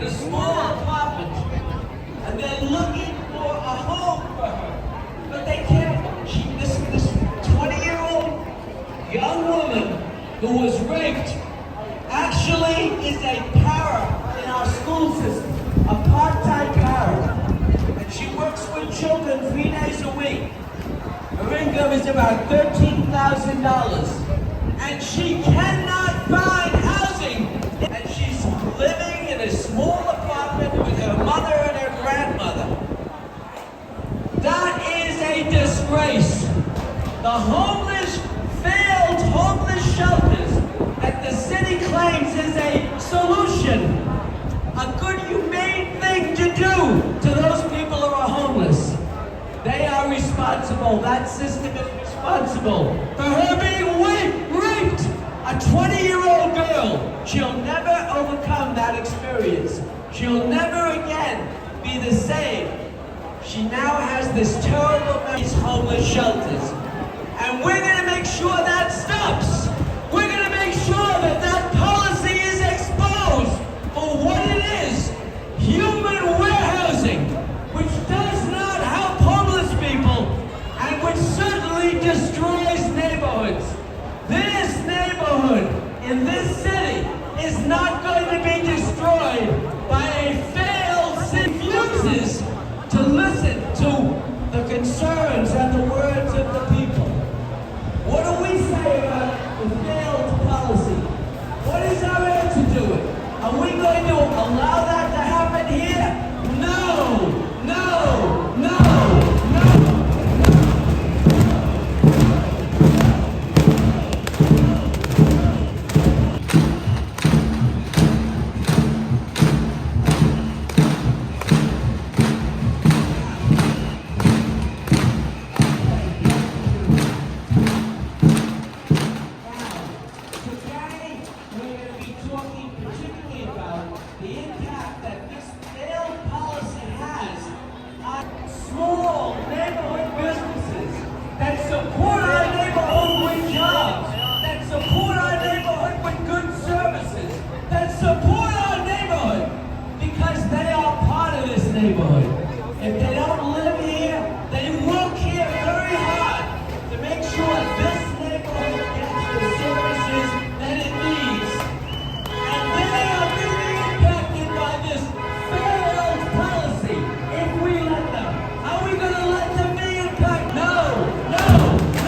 in a small apartment, and they're looking for a home for her. But they can't. This 20-year-old young woman who was raped actually is a para in our school system, a part-time para. And she works with children 3 days a week. Her income is about $13,000. And she cannot find housing. And she's living in a small apartment with her mother and her grandmother. That is a disgrace. The homeless, failed homeless shelters that the city claims is a solution, a good humane thing to do to those people who are homeless. They are responsible. That system is responsible for her being raped. A 20-year-old girl. She'll never overcome that experience. She'll never again be the same. She now has this terrible these homeless shelters. And we're going to make sure that stops. We're going to make sure that that policy is exposed for what it is. Human warehousing, which does not help homeless people and which certainly destroys neighborhoods. This neighborhood in this city is not going to be destroyed by a failed city. Refuses to listen to the concerns and the words of the people. What do we say about the failed policy? What is our answer to it? Are we going to allow that to happen here? No, no, no, no. If they don't live here, they work here very hard to make sure this neighborhood gets the services that it needs. And they are being impacted by this failed policy if we let them. Are we going to let them be impacted? No, no, no.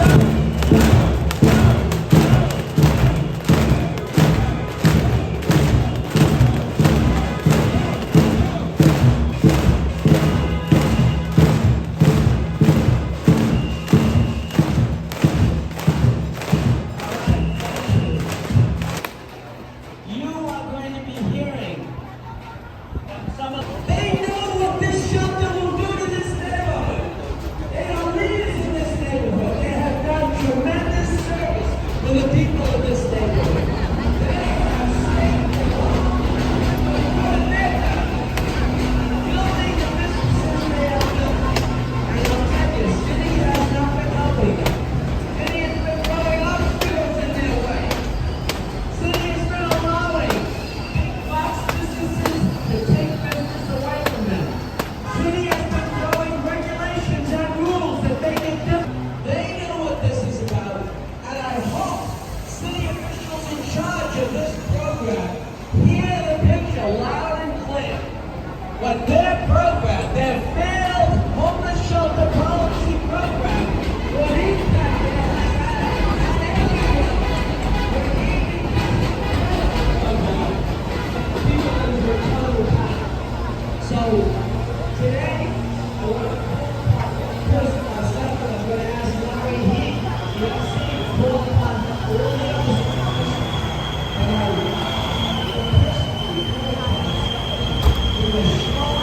But their program, their failed homeless shelter policy program, will impact So today, I want to person myself, and I'm going to ask Larry Heat, the FC, pull upon all the other speakers, and I will personally pull upon to a strong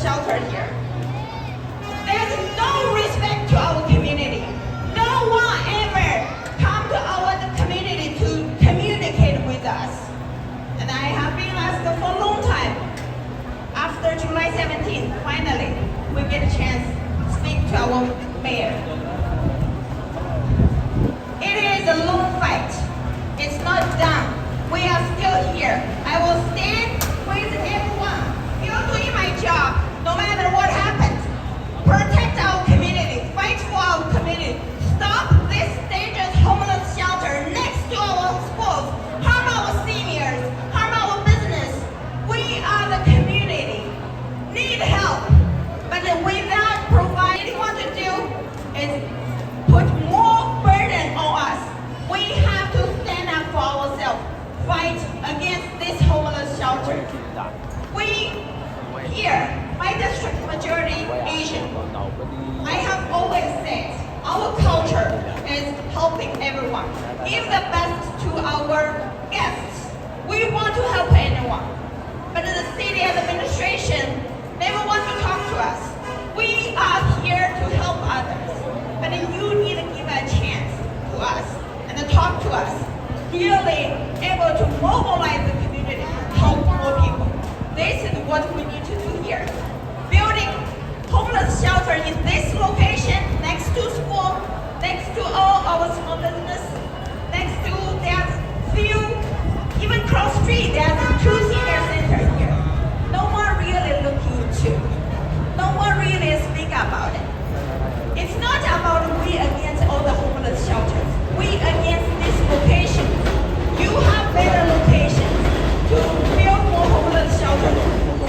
shelter here. There's no respect to our community. No one ever come to our community to communicate with us. And I have been asked for a long time. After July 17th, finally, we get a chance to speak to our mayor. It is a long fight. It's not done. We are still here. I will stand with everyone. Still doing my job, no matter what happens. Protect our community. Fight for our community. Stop this dangerous homeless shelter next to our schools. Harm our seniors. Harm our business. We are the community. Need help. But without providing what to do is put more burden on us. We have to stand up for ourselves. Fight against this homeless shelter. We here, my district majority Asian. I have always said our culture is helping everyone. Give the best to our guests. We want to help anyone. But the city administration never want to talk to us. We are here to help others. But you need to give a chance to us and talk to us. Really able to mobilize the community, help more people. This is what we need to do here. Building homeless shelter in this location, next to school, next to all our small business, next to there's few, even cross street, there's 2 senior centers here. No one really looking into. No one really speak about it. It's not about we against all the homeless shelters. We against this location. You have better locations to build more homeless shelters.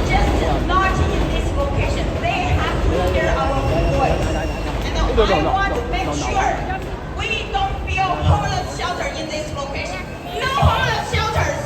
Just not in this location. They have to hear our voice. And I want to make sure we don't build homeless shelter in this location. No homeless shelters.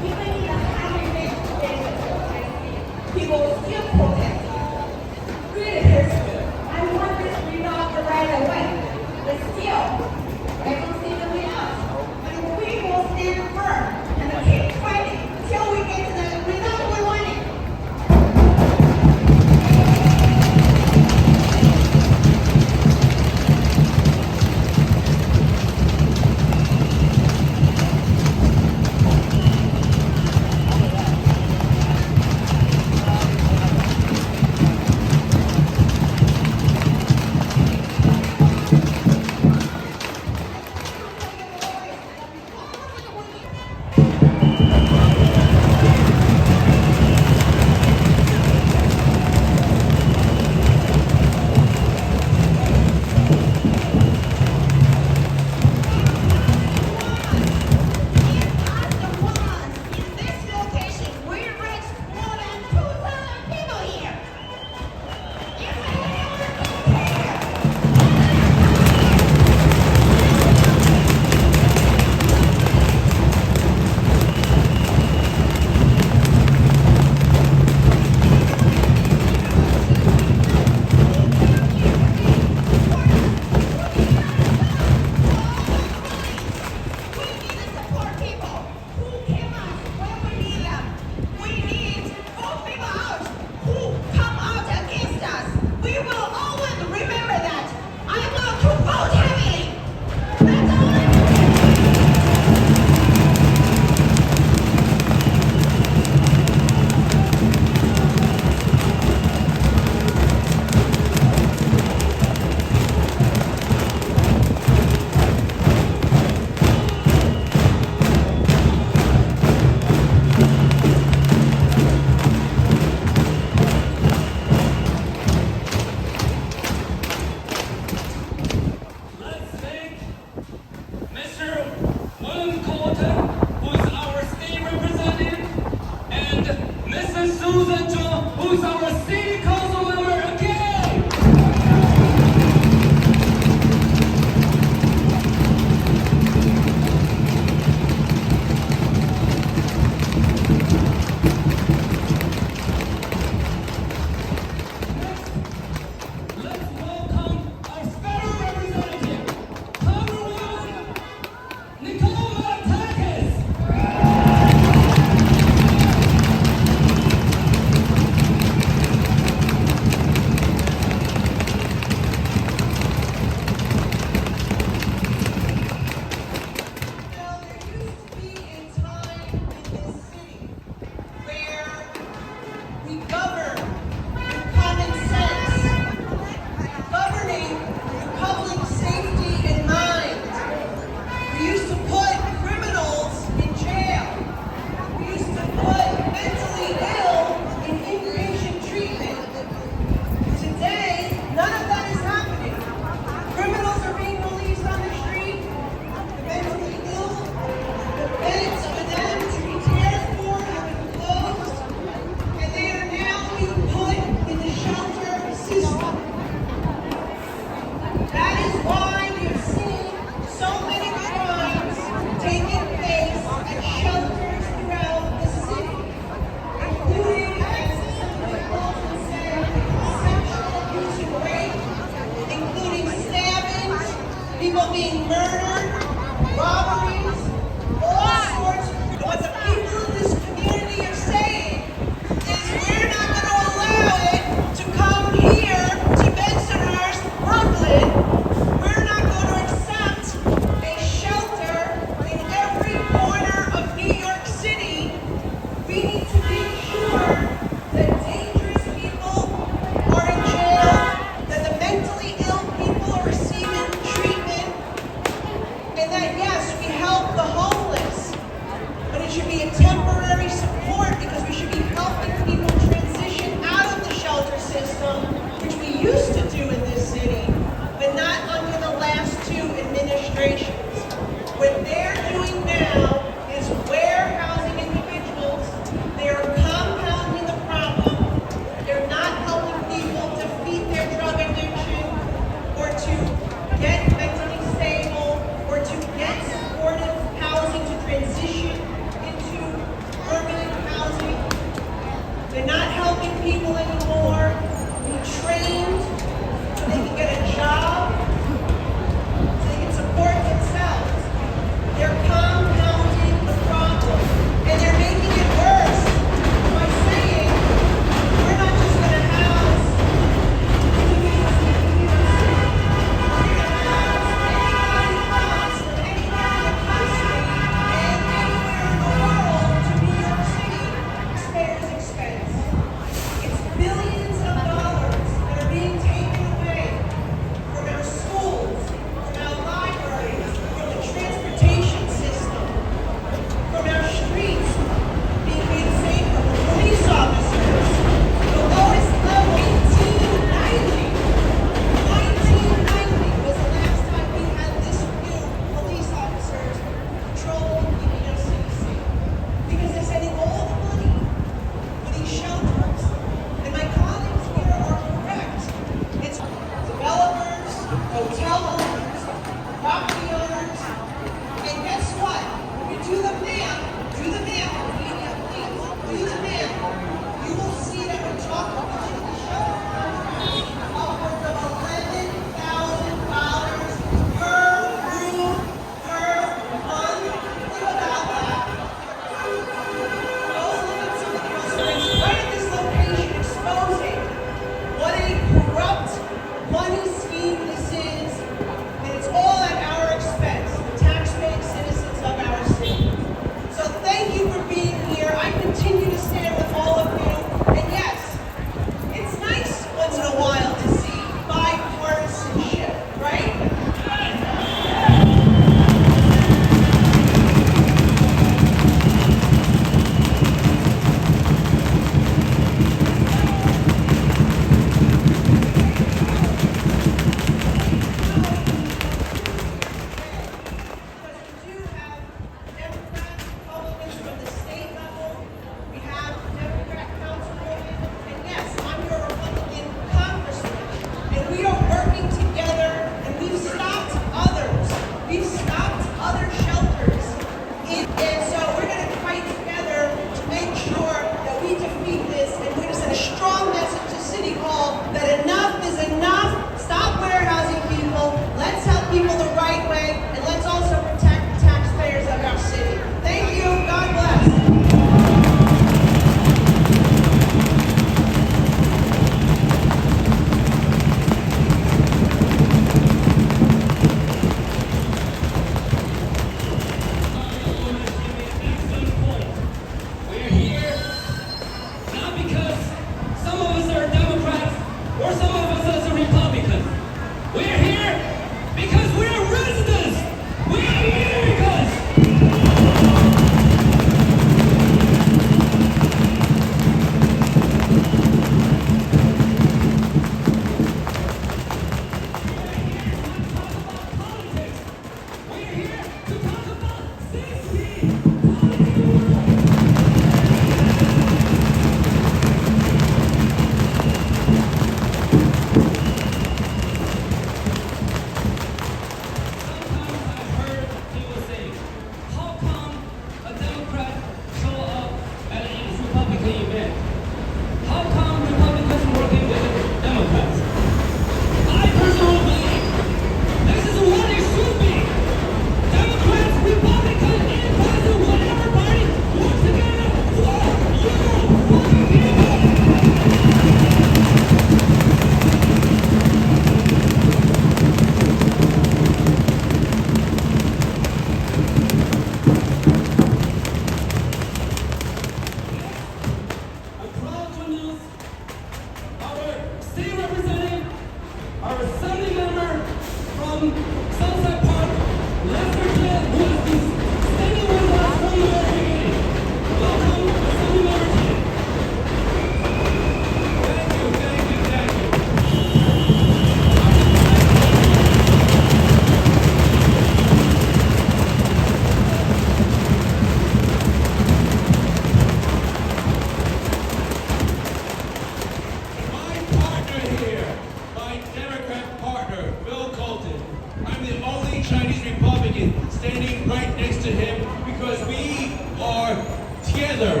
together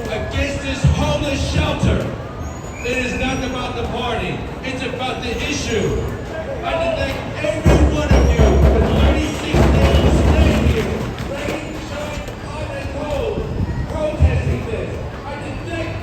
against this homeless shelter. It is not about the party, it's about the issue. I would like every one of you, the 36 days to stand here, rain, shine, hot and cold, protesting this. I would thank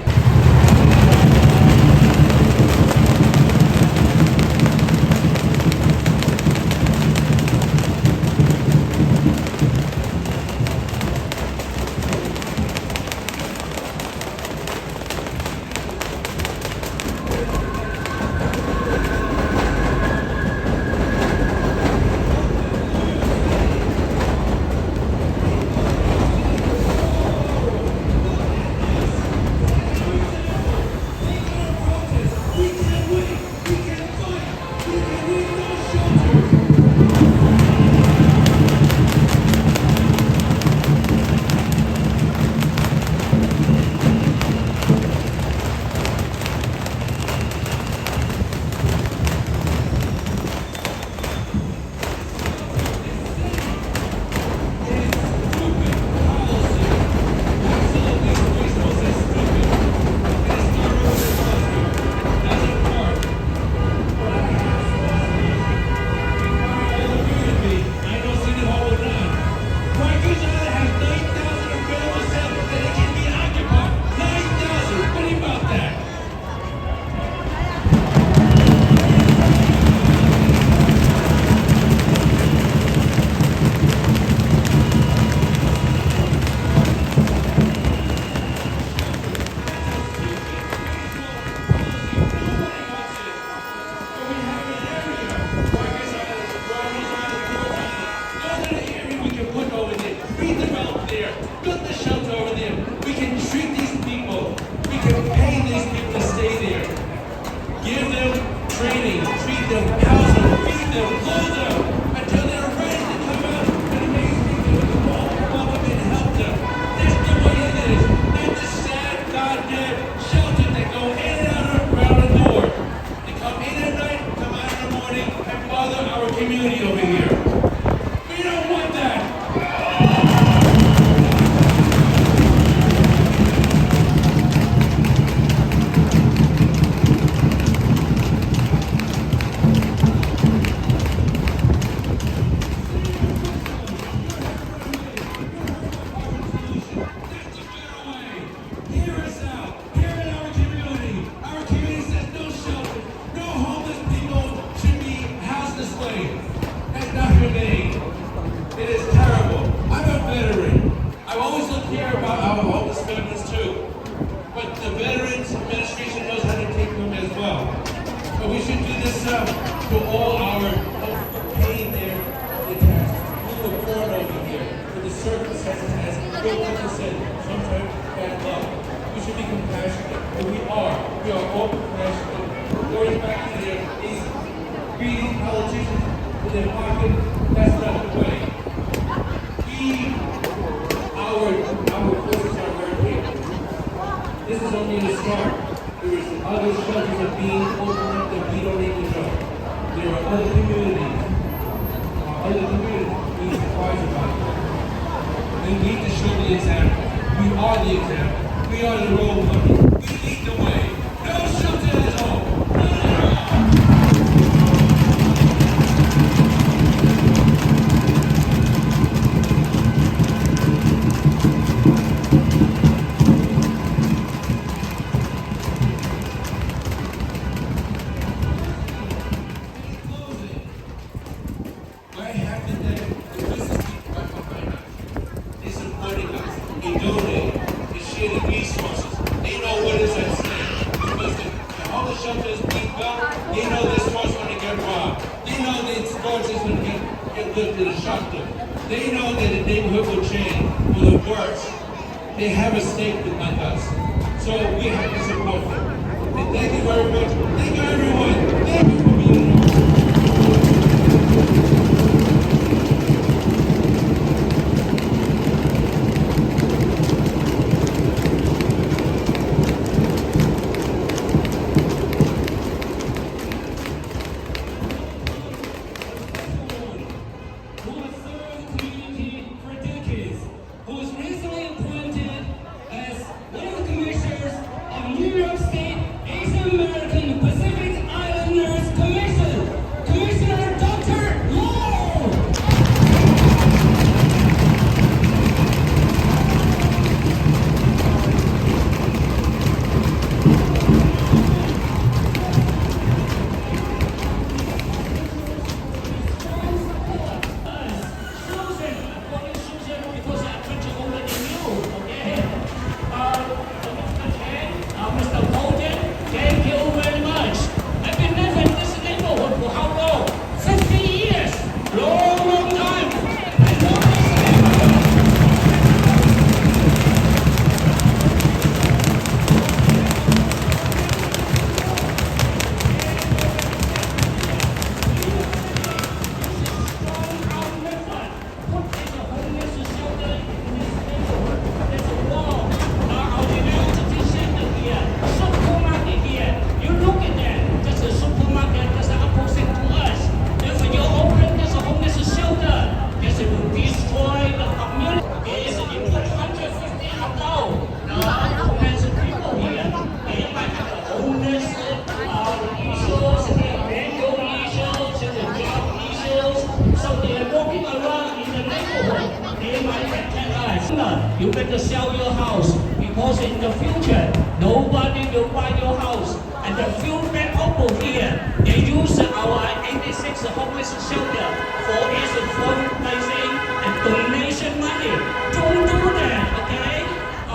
to all our pain there. It has moved forward over here. But the service has built up us in sometimes bad luck. We should be compassionate. And we are. We are all compassionate. Going back to their these greedy politicians in their pocket, that's not the way. Our voices are heard here. This is only the start. There is other shelters that are being opened up that we don't even know. There are other communities being surprised about it. We need to show the example. We are the example. We are the role model. We lead the way. No shelter at home. None at all. They know that the neighborhood will change for the worse. They have a stake like us. So we have to support them. And thank you very much. Thank you everyone. Thank you for being here. Who has recently appointed as sell your house because in the future nobody will buy your house. And the few bad people here, they use our 86 homeless shelter for its fundraising and donation money. Don't do that, okay?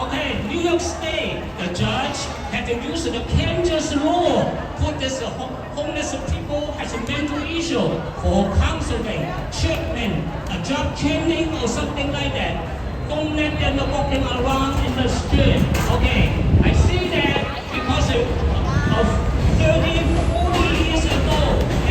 Okay, New York State, the judge had to use the Kansas law for this homeless people has a mental issue for counseling, treatment, a job training or something like that. Don't let them walking around in the street. Okay, I see that because of 30, 40 years ago,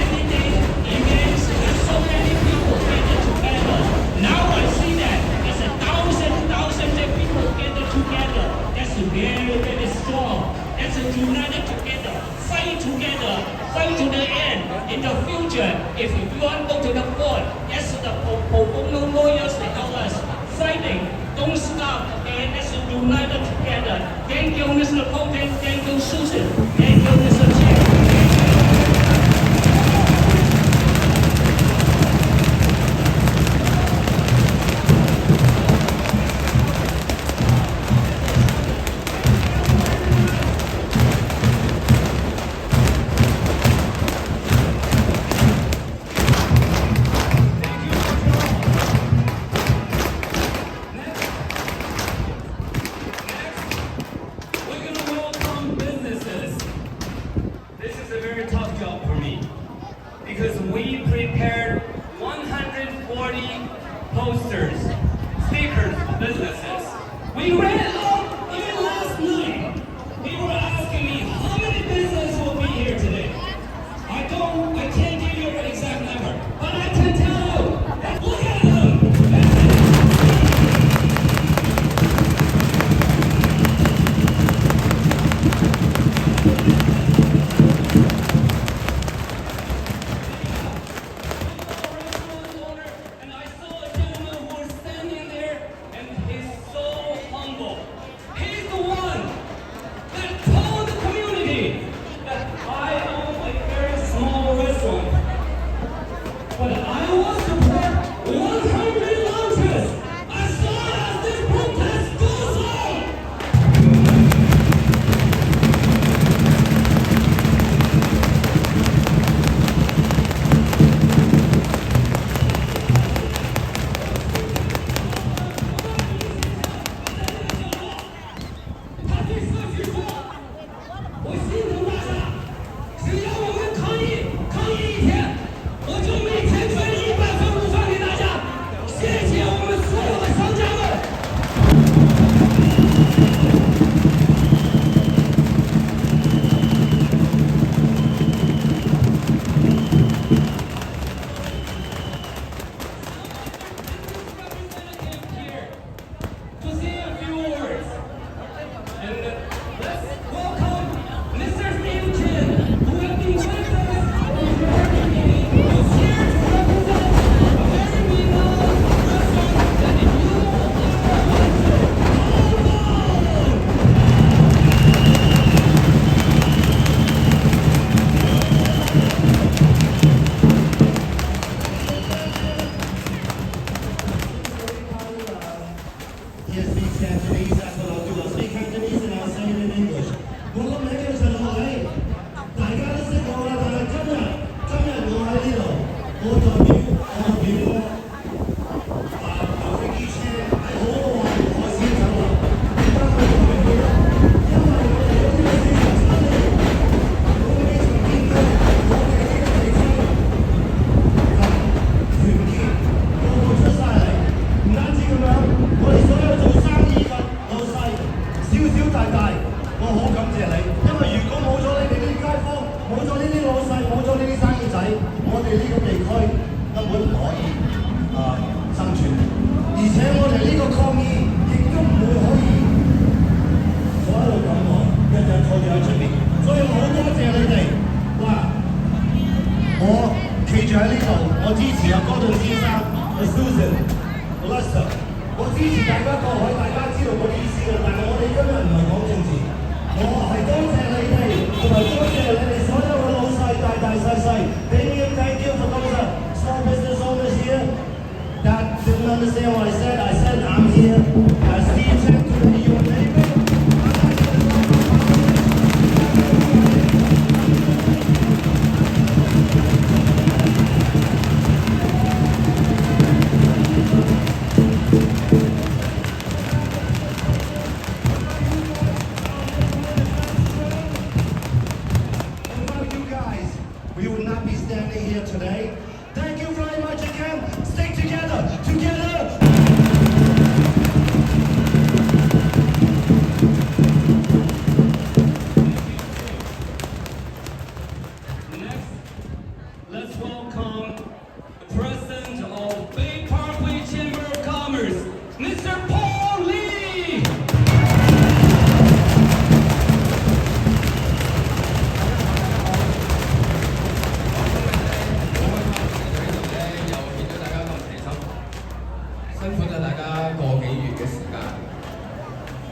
every day events and so many people gathered together. Now I see that there's thousands of people gathered together. That's very, very strong. That's united together, fight to the end. In the future, if you want to go to the court, yes, the pro bono lawyers they help us fighting. Don't stop, okay? Let's unite together. Thank you, Mr. Putin. Thank you, Susan. Thank you, Mr. Chair. Because we prepared 140 posters, stickers for businesses. We read it all even last night. People were asking me how many businesses will be here today. I can't give you an exact number, but I can tell you. Look at them.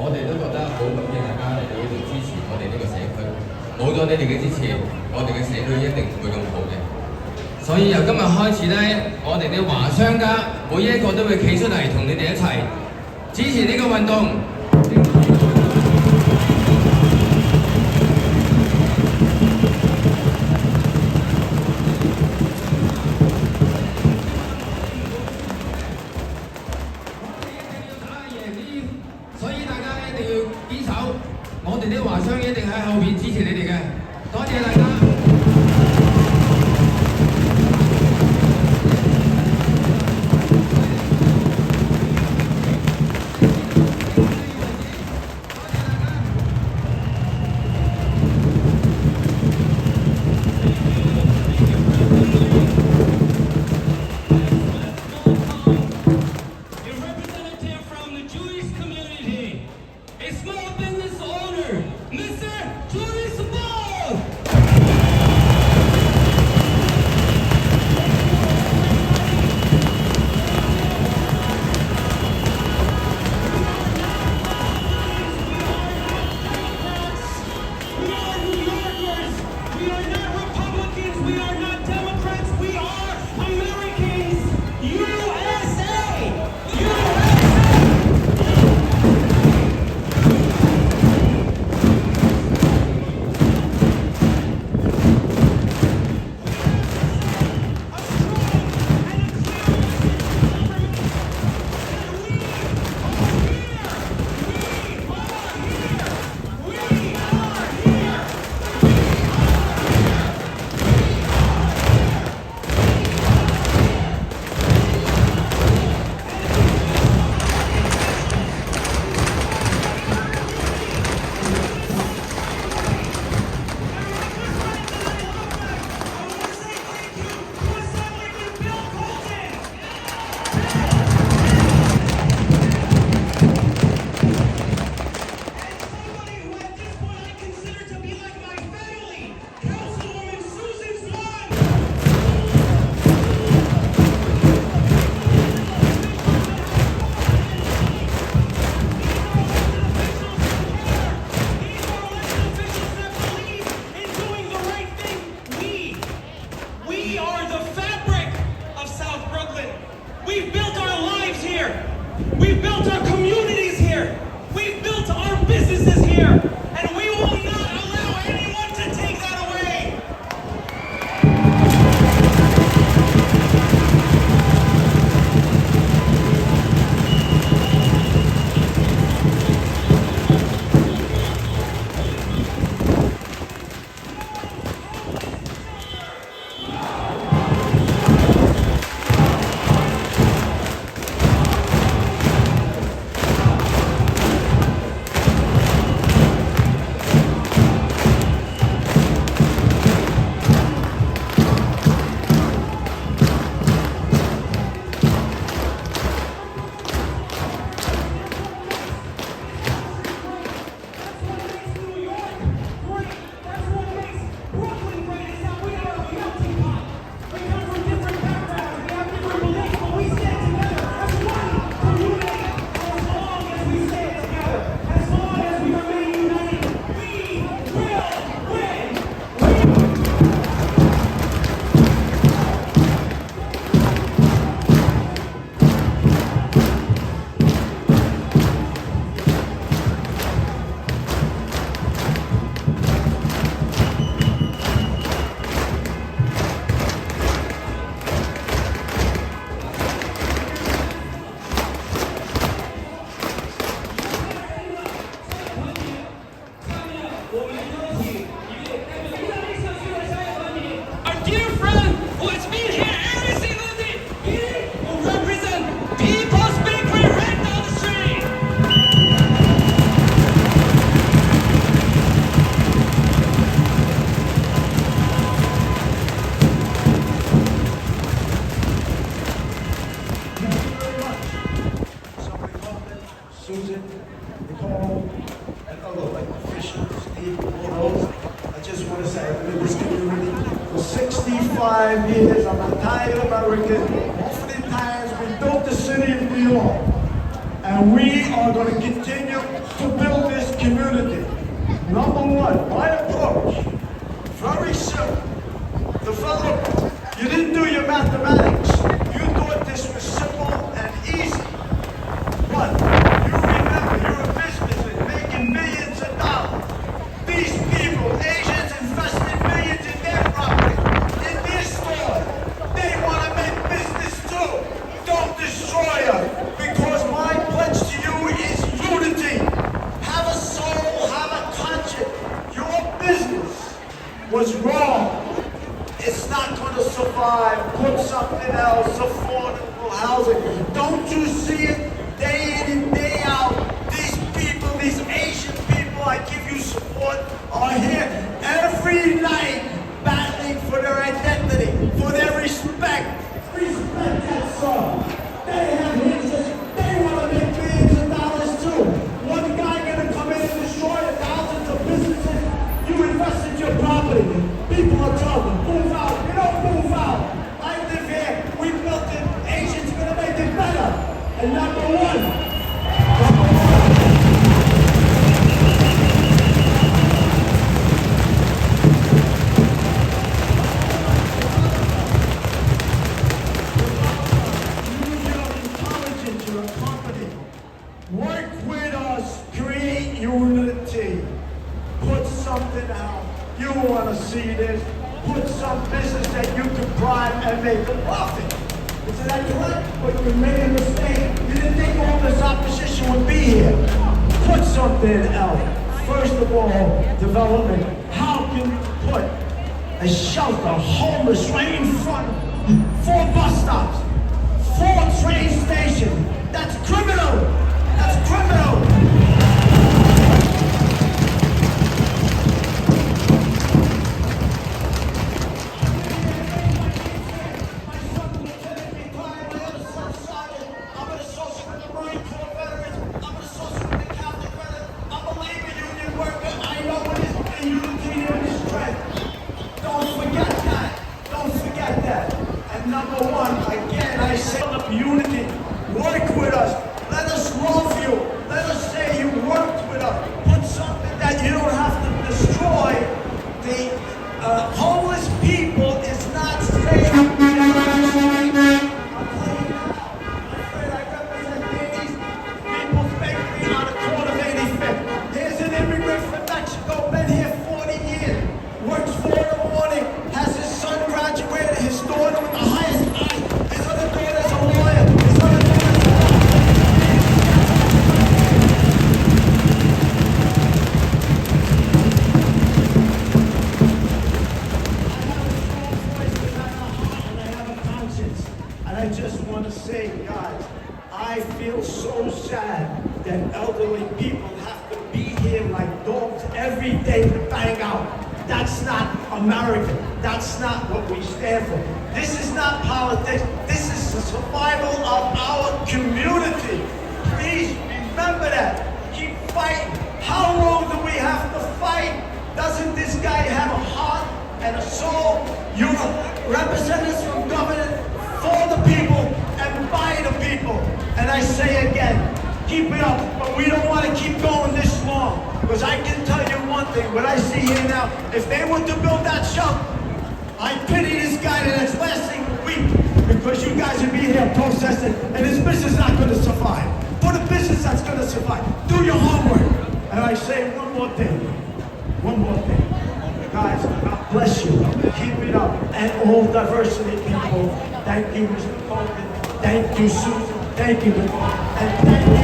我哋都覺得好感謝大家嚟到呢度支持我哋呢個社區。冇咗你哋嘅支持，我哋嘅社區一定唔會咁好嘅。所以由今日開始咧，我哋啲華商家每一個都會企出嚟同你哋一齊支持呢個運動。所以大家一定要堅守，我哋啲華商一定喺後邊支持你哋嘅，多謝大家。We've built our lives here. We've built our communities here. We've built our businesses here. And we will not allow anyone to take that away. Susan, Nicole, and other like officials, Steve, all those. I just want to say I've been in this community for 65 years. I'm an Italian American. Oftentimes we built the city of New York. And we are going to continue to Number one, my approach, very simple. Develop, you didn't do your mathematics. You thought this was simple and easy. But you remember, you're a businessman making millions of dollars. These people, Asians, invested millions in their property, in their stores. They want to make business too. Don't destroy us, because my pledge to you is unity. Have a soul, have a conscience. Your business was wrong. It's not going to survive. Put something else, affordable housing. Don't you see it day in and day out? These people, these Asian people, I give you support, are here every night battling for their identity, for their respect. Respect that song. They have interests. They want to make millions of dollars too. One guy going to come in and destroy thousands of businesses. You invested your property. People are telling them, move out. You don't move out. I live here. We built it. Asians going to make it better. And number one. Use your intelligence, your company. Work with us. Create unity. Put something out. You want to see this? Put some business that you can bribe and make a profit. Is that correct? But you made a mistake. You didn't think all this opposition would be here. Put something else. First of all, development. How can you put a shelter, homeless right in front? 4 bus stops, 4 train stations. That's criminal. That's criminal. Number one, again, I say unity. Work with us. Let us love you. Let us say you worked with us. Put something that you don't have to destroy. The homeless people is not safe. I'll tell you now. I'm afraid I represent Danny's People's Bakery on the corner of 85th. Here's an immigrant from Mexico, been here 40 years. Works 4 in the morning, has his son graduated, his daughter with the highest eye, his other daughter's a lawyer, his other daughter's a I just want to say, guys, I feel so sad that elderly people have to be here like dogs every day to bang out. That's not American. That's not what we stand for. This is not politics. This is the survival of our community. Please remember that. Keep fighting. How long do we have to fight? Doesn't this guy have a heart and a soul? You're representatives from government for the people and by the people. And I say again, keep it up, but we don't want to keep going this long. Because I can tell you one thing, what I see here now, if they were to build that shelter, I pity this guy the next last thing week, because you guys would be here protesting, and his business is not going to survive. For the business that's going to survive, do your homework. And I say one more thing. Guys, God bless you. Keep it up. And all diversity people, thank you, Mr. Coleman. Thank you, Susan. Thank you. And thank you.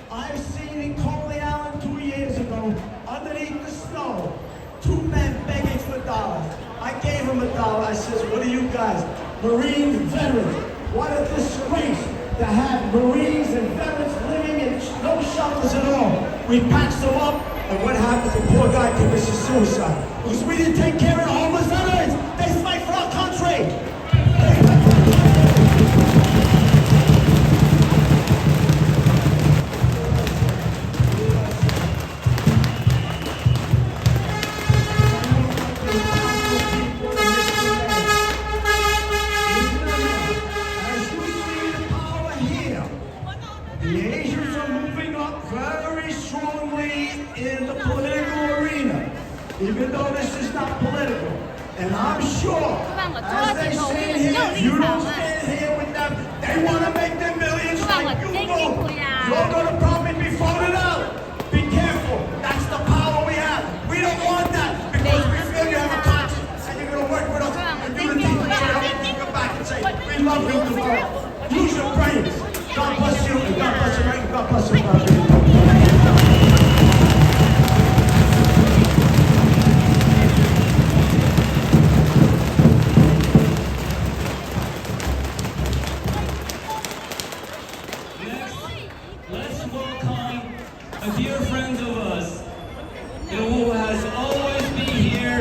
I've seen in Coney Island 2 years ago, underneath the snow, 2 men begging for dollars. I gave them $1. I says, what are you guys? Marine veterans. What a disgrace to have Marines and veterans living in no shelters at all. We patched them up, and what happens? The poor guy commits suicide. Because we didn't take care of the homeless veterans. They fight for our country. even though this is not political. And I'm sure, as they stand here, if you don't stand here with them, they want to make their millions like you will. You're going to probably be voted out. Be careful. That's the power we have. We don't want that because we feel you have a conscience and you're going to work with us and do the things that you help us come back and say, we love you tomorrow. Use your brains. God bless you and God bless you and God bless you. Let's welcome a dear friend of us, who has always been here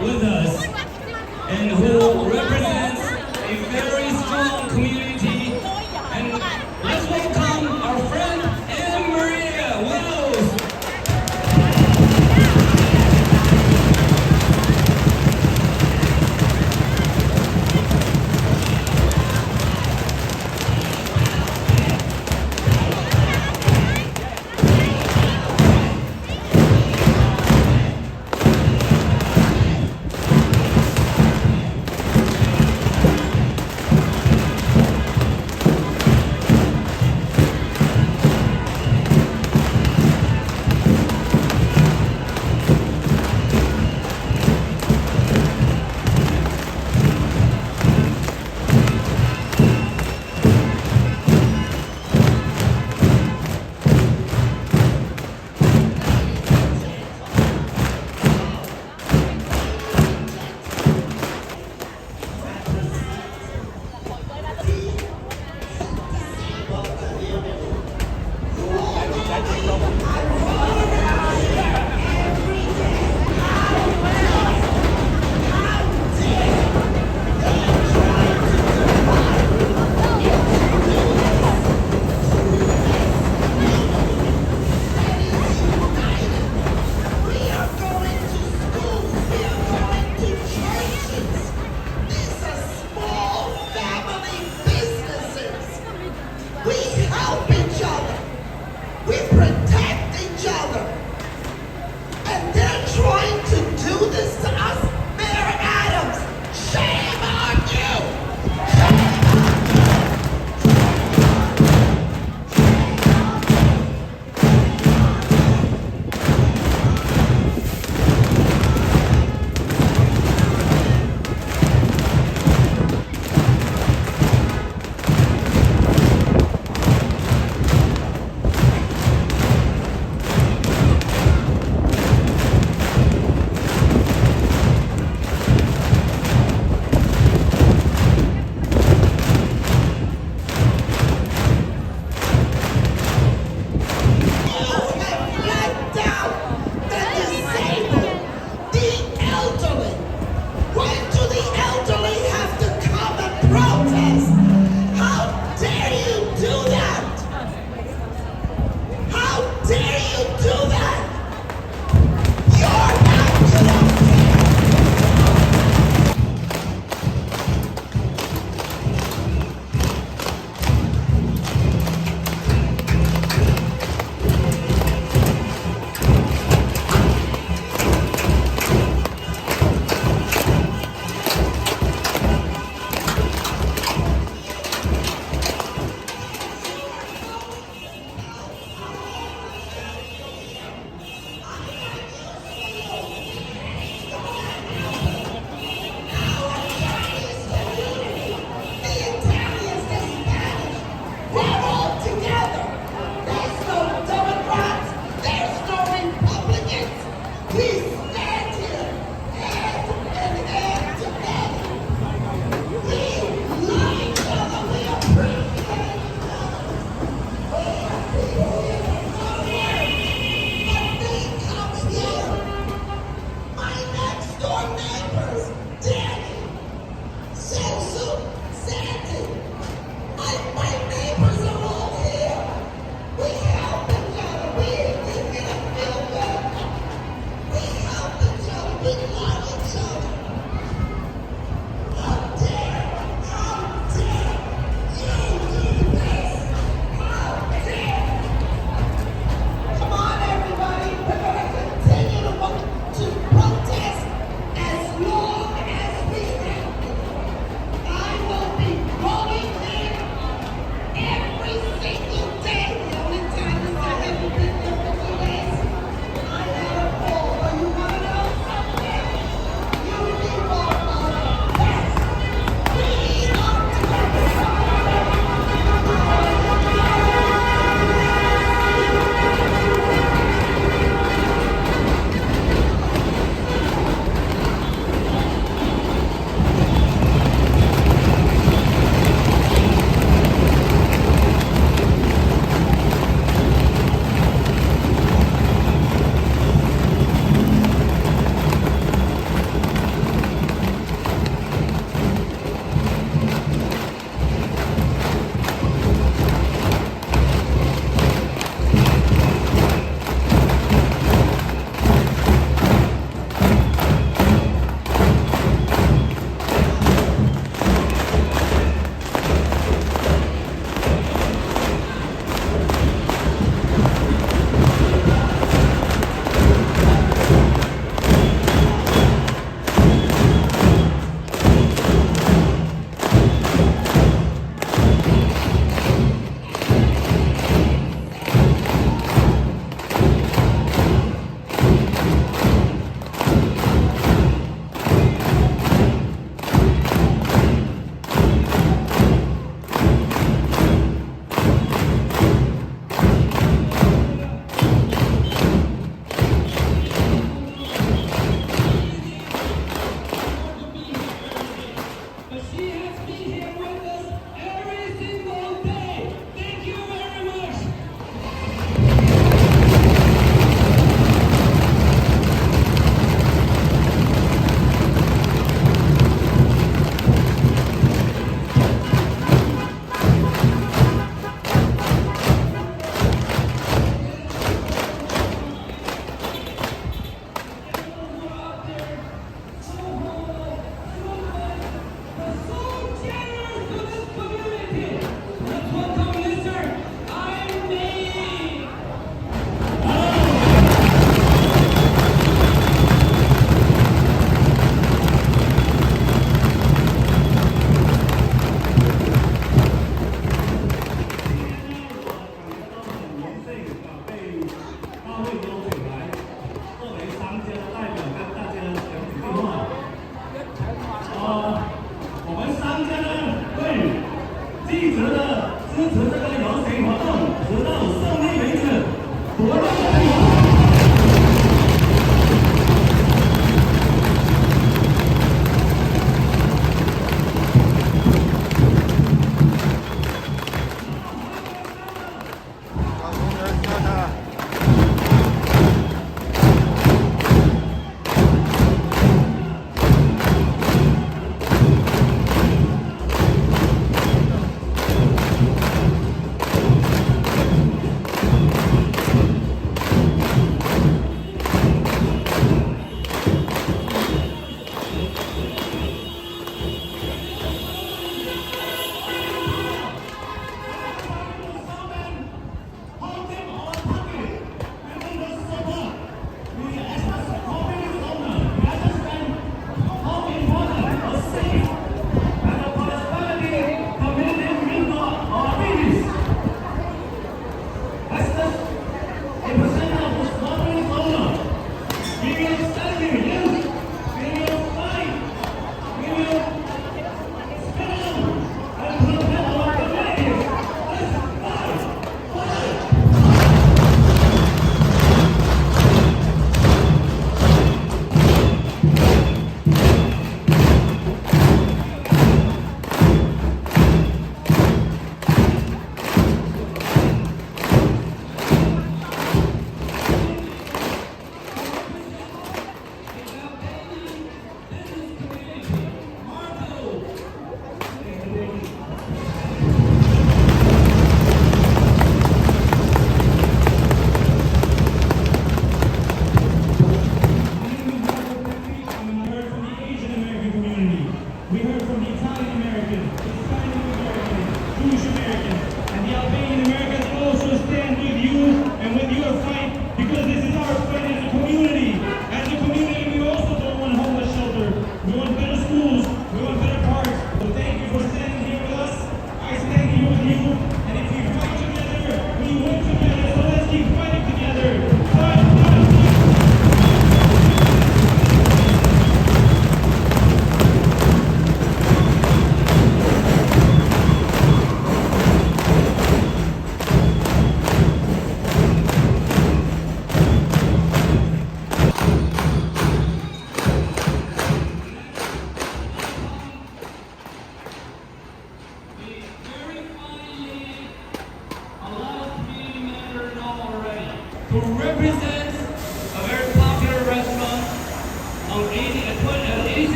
with us, and who represents a very strong community. And let's welcome our friend Anne Maria Wells.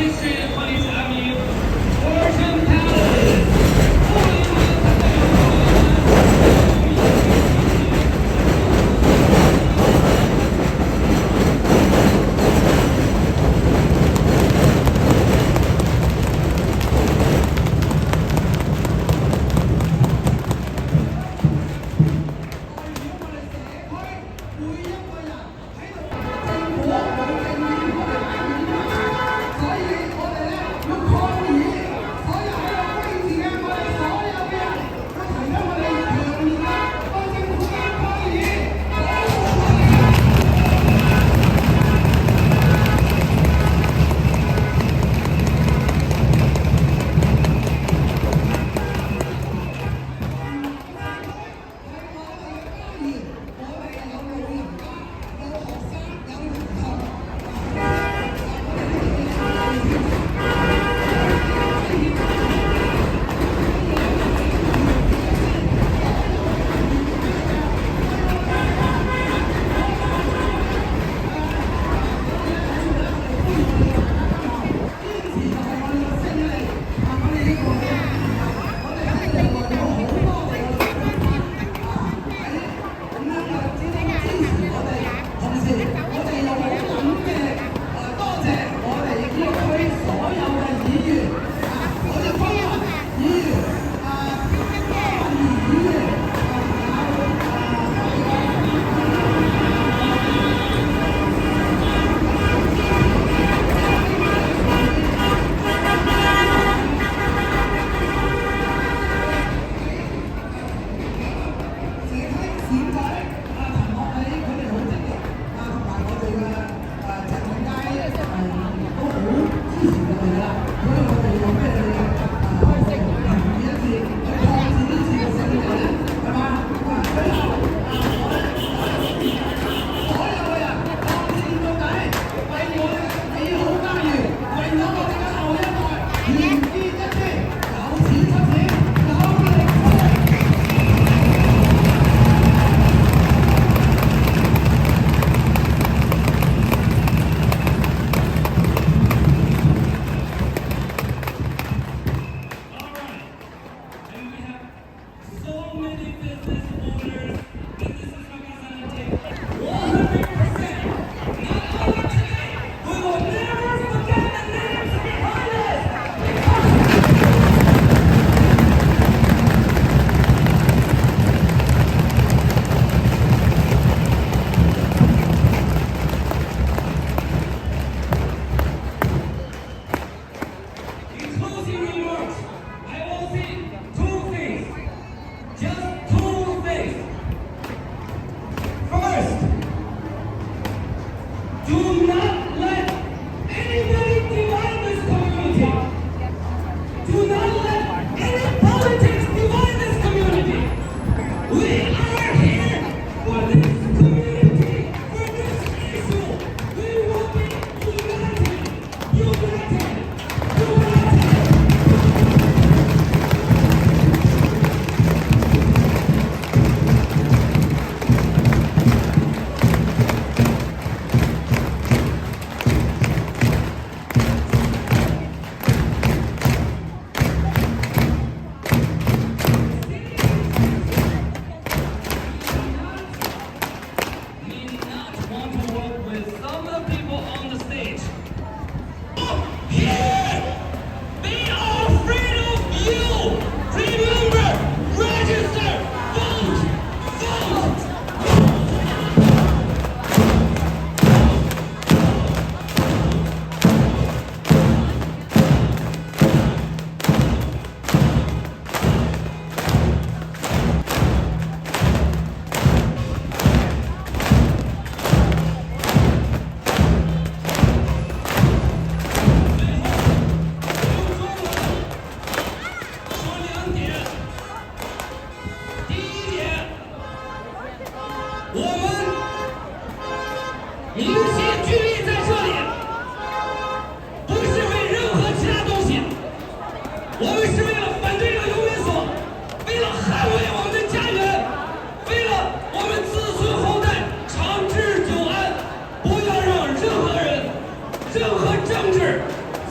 26th Street and 20th Avenue, Fortune Palace.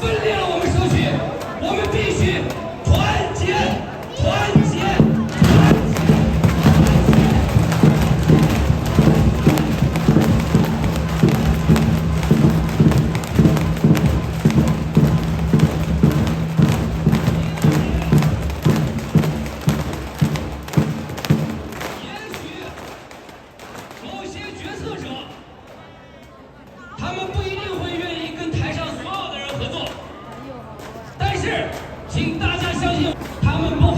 分裂了我们社区，我们必须团结，团结。他们不一定会愿意跟台上所有的人合作，但是，请大家相信，他们不